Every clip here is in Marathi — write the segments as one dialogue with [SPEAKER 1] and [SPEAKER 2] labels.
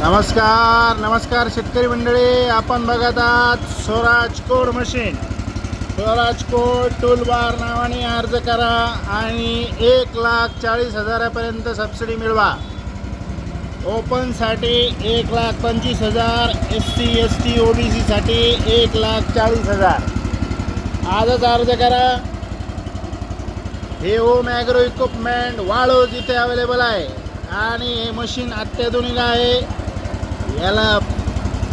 [SPEAKER 1] नमस्कार शेतकरी मंडळी, आपण बघत आहात Swaraj code machine. Swaraj code toolbar नावाने अर्ज करा आणि 1,40,000पर्यंत सबसिडी मिळवा. ओपनसाठी 1,25,000, SC ST OBC साठी 1,40,000. आजच अर्ज करा. हे ओम ॲग्रो इक्विपमेंट वाळूज इथे अवेलेबल आहे आणि हे मशीन अत्याधुनिक आहे. याला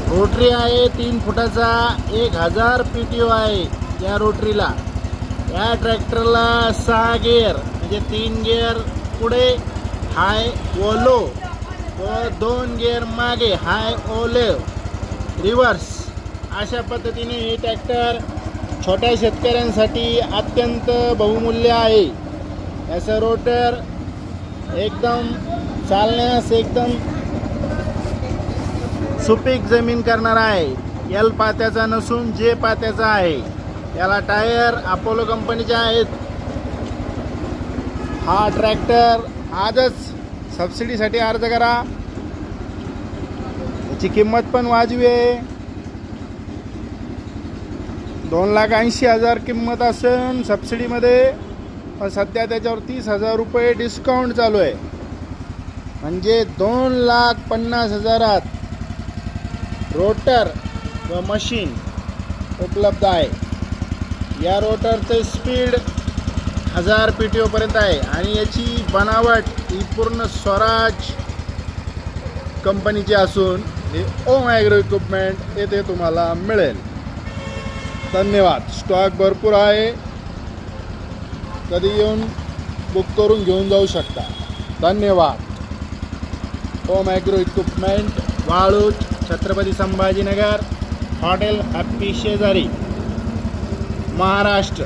[SPEAKER 1] रोटरी आहे 3 फुटाचा, 1000 PTO आहे या रोटरीला. या ट्रॅक्टरला 6 गिअर म्हणजे 3 गिअर पुढे हाय व लो व 2 गिअर मागे हाय व लो रिव्हर्स. अशा पद्धतीने हे ट्रॅक्टर छोट्या शेतकऱ्यांसाठी अत्यंत बहुमूल्य आहे. याचं रोटर एकदम चालण्यास एकदम सुपीक जमीन करणार आहे. एल पात्याचा नसून जे पात्याचा आहे. याला टायर अपोलो कंपनीचे आहेत. हा ट्रॅक्टर आजच सबसिडीसाठी अर्ज करा. याची किंमत पण वाजवी आहे. 2,80,000 किंमत असून सबसिडीमध्ये, पण सध्या त्याच्यावर 30,000 रुपये डिस्काउंट चालू आहे. म्हणजे 2,50,000 रोटर व मशीन उपलब्ध आहे. या रोटरचे स्पीड 1000 PTO पर्यंत आहे आणि याची बनावट ही पूर्ण स्वराज कंपनीची असून हे ओम ॲग्रो इक्विपमेंट येथे तुम्हाला मिळेल. धन्यवाद. स्टॉक भरपूर आहे. कधी येऊन बुक करून घेऊन जाऊ शकता. धन्यवाद. Om agro equipment, Waluj, Chhatrapati Sambhajinagar, hotel happy शेजारी, महाराष्ट्र.